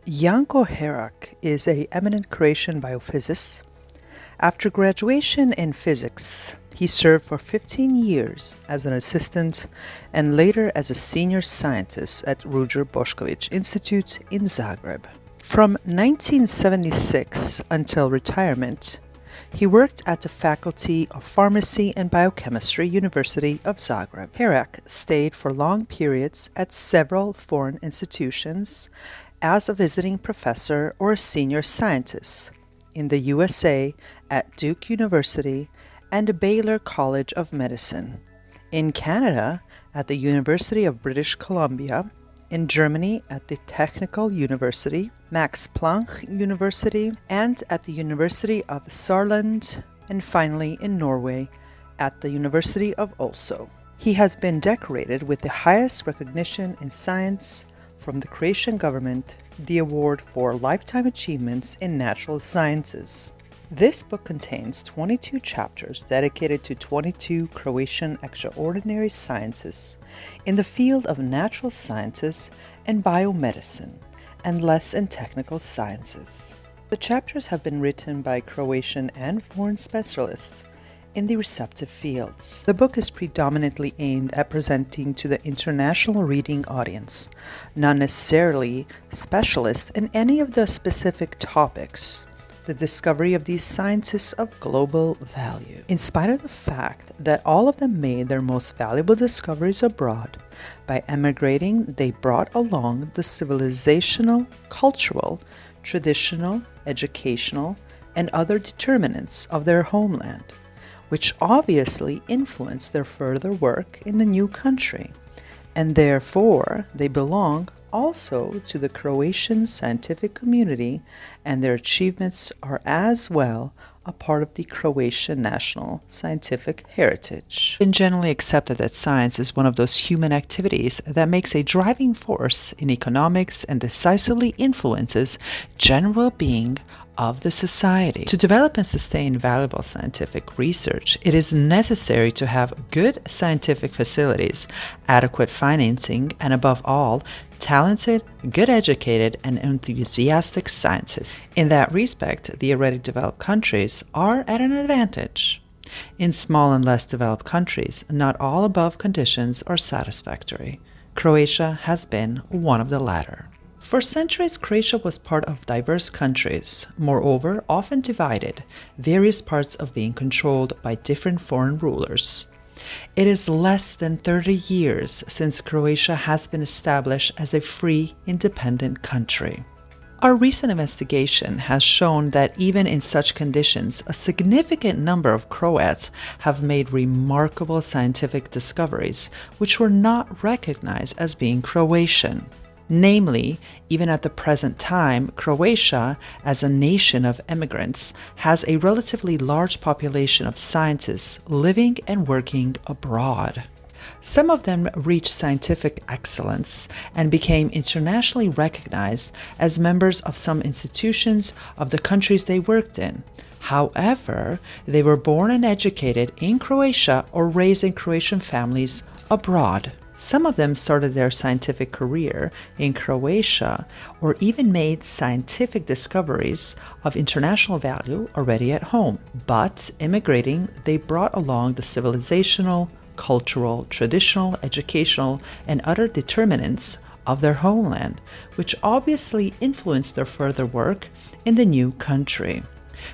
Janko Herak is an eminent Croatian biophysicist. After graduation in physics, he served for 15 years as an assistant and later as a senior scientist at Ruđer Bošković Institute in Zagreb. From 1976 until retirement, he worked at the Faculty of Pharmacy and Biochemistry, University of Zagreb. Herak stayed for long periods at several foreign institutions as a visiting professor or a senior scientist in the USA at Duke University and the Baylor College of Medicine, in Canada at the University of British Columbia, in Germany at the Technical University, Max Planck University, and at the University of Saarland, and finally in Norway at the University of Oslo. He has been decorated with the highest recognition in science from the Croatian government, the award for Lifetime Achievements in Natural Sciences. This book contains 22 chapters dedicated to 22 Croatian extraordinary sciences in the field of natural sciences and biomedicine, and less in technical sciences. The chapters have been written by Croatian and foreign specialists in the respective fields. The book is predominantly aimed at presenting to the international reading audience, not necessarily specialists in any of the specific topics, the discovery of these sciences of global value. In spite of the fact that all of them made their most valuable discoveries abroad, by emigrating they brought along the civilizational, cultural, traditional, educational, and other determinants of their homeland, which obviously influenced their further work in the new country, and therefore they belong also to the Croatian scientific community, and their achievements are as well a part of the Croatian national scientific heritage. It's been generally accepted that science is one of those human activities that makes a driving force in economics and decisively influences general being of the society. To develop and sustain valuable scientific research, it is necessary to have good scientific facilities, adequate financing, and above all, talented, good educated, and enthusiastic scientists. In that respect, the already developed countries are at an advantage. In small and less developed countries, not all above conditions are satisfactory. Croatia has been one of the latter. For centuries, Croatia was part of diverse countries, moreover, often divided, various parts of being controlled by different foreign rulers. It is less than 30 years since Croatia has been established as a free, independent country. Our recent investigation has shown that even in such conditions, a significant number of Croats have made remarkable scientific discoveries which were not recognized as being Croatian. Namely, even at the present time, Croatia, as a nation of immigrants, has a relatively large population of scientists living and working abroad. Some of them reached scientific excellence and became internationally recognized as members of some institutions of the countries they worked in. However, they were born and educated in Croatia or raised in Croatian families abroad. Some of them started their scientific career in Croatia or even made scientific discoveries of international value already at home. But immigrating, they brought along the civilizational, cultural, traditional, educational, and other determinants of their homeland, which obviously influenced their further work in the new country.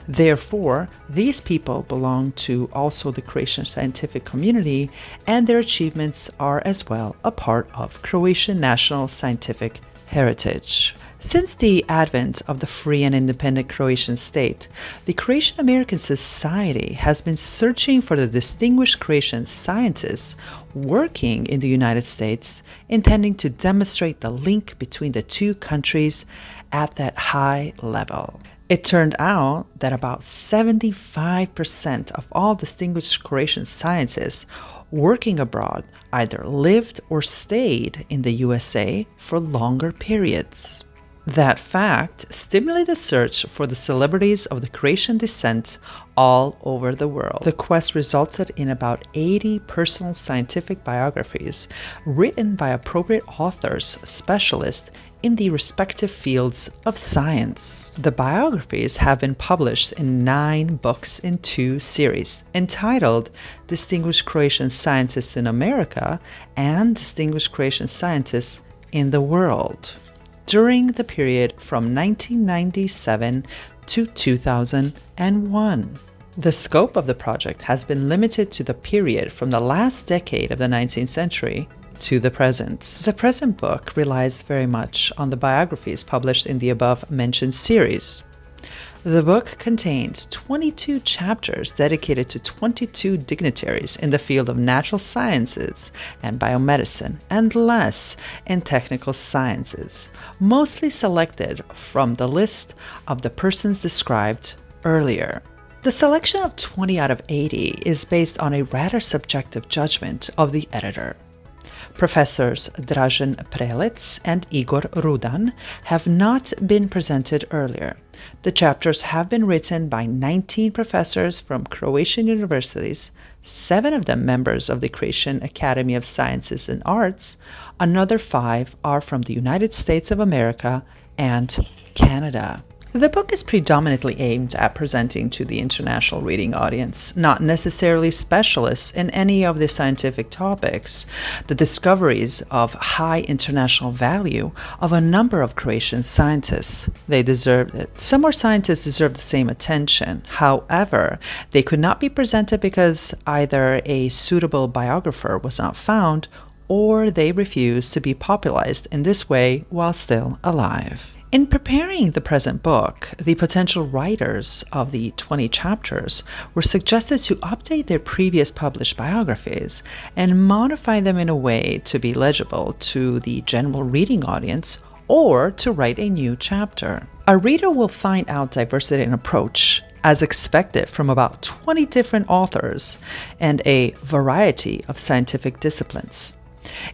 Therefore, these people belong to also the Croatian scientific community, and their achievements are as well a part of Croatian national scientific heritage. Since the advent of the free and independent Croatian state, the Croatian-American society has been searching for the distinguished Croatian scientists working in the United States, intending to demonstrate the link between the two countries at that high level. It turned out that about 75% of all distinguished Croatian scientists working abroad either lived or stayed in the USA for longer periods. That fact stimulated search for the celebrities of the Croatian descent all over the world. The quest resulted in about 80 personal scientific biographies written by appropriate authors, specialists in the respective fields of science. The biographies have been published in 9 books in 2 series, entitled Distinguished Croatian Scientists in America and Distinguished Croatian Scientists in the World, during the period from 1997 to 2001. The scope of the project has been limited to the period from the last decade of the 19th century to the present. The present book relies very much on the biographies published in the above-mentioned series. The book contains 22 chapters dedicated to 22 dignitaries in the field of natural sciences and biomedicine, and less in technical sciences, mostly selected from the list of the persons described earlier. The selection of 20 out of 80 is based on a rather subjective judgment of the editor. Professors Dražen Prelec and Igor Rudan have not been presented earlier. The chapters have been written by 19 professors from Croatian universities, 7 of them members of the Croatian Academy of Sciences and Arts. Another 5 are from the United States of America and Canada. The book is predominantly aimed at presenting to the international reading audience, not necessarily specialists in any of the scientific topics, the discoveries of high international value of a number of Croatian scientists. They deserved it. Some more scientists deserve the same attention. However, they could not be presented because either a suitable biographer was not found or they refused to be popularized in this way while still alive. In preparing the present book, the potential writers of the 20 chapters were suggested to update their previous published biographies and modify them in a way to be legible to the general reading audience, or to write a new chapter. A reader will find out diversity in approach, as expected from about 20 different authors and a variety of scientific disciplines.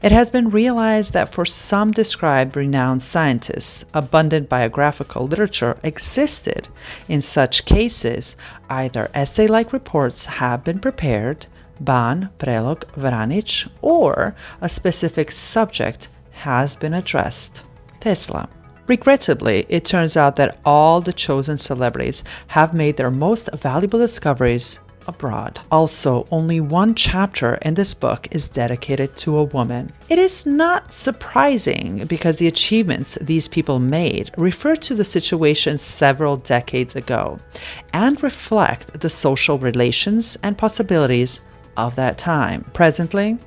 It has been realized that for some described renowned scientists, abundant biographical literature existed. In such cases, either essay-like reports have been prepared, Ban, Prelog, Vranic, or a specific subject has been addressed. Tesla. Regrettably, it turns out that all the chosen celebrities have made their most valuable discoveries abroad. Also, only 1 chapter in this book is dedicated to a woman. It is not surprising because the achievements these people made refer to the situation several decades ago and reflect the social relations and possibilities of that time. Presently,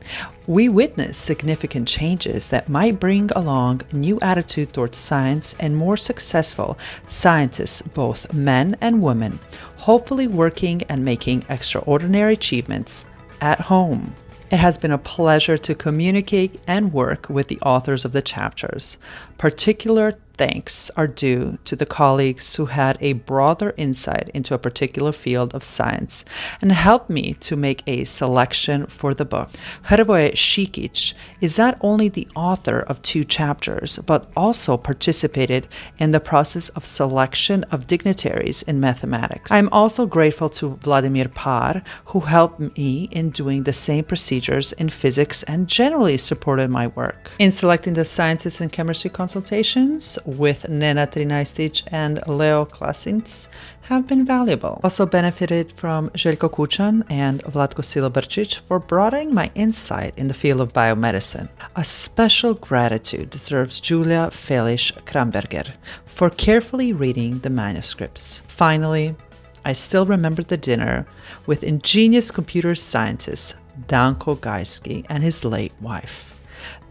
we witness significant changes that might bring along a new attitude towards science and more successful scientists, both men and women, hopefully working and making extraordinary achievements at home. It has been a pleasure to communicate and work with the authors of the chapters. Particular thanks are due to the colleagues who had a broader insight into a particular field of science and helped me to make a selection for the book. Hrvoje Šikić is not only the author of 2 chapters, but also participated in the process of selection of dignitaries in mathematics. I am also grateful to Vladimir Par, who helped me in doing the same procedures in physics and generally supported my work. In selecting the sciences and chemistry consultations with Nena Trinaistic and Leo Klasinc have been valuable. Also benefited from Željko Kučan and Vlatko Silobrčić for broadening my insight in the field of biomedicine. A special gratitude deserves Julia Feliš Kramberger for carefully reading the manuscripts. Finally, I still remember the dinner with ingenious computer scientist Danko Gajski and his late wife.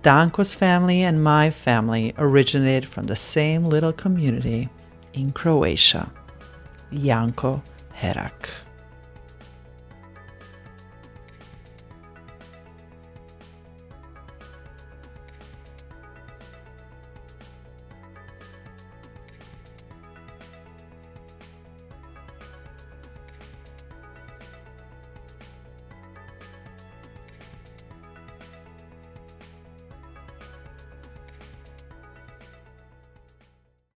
Danko's family and my family originated from the same little community in Croatia. Janko Herak.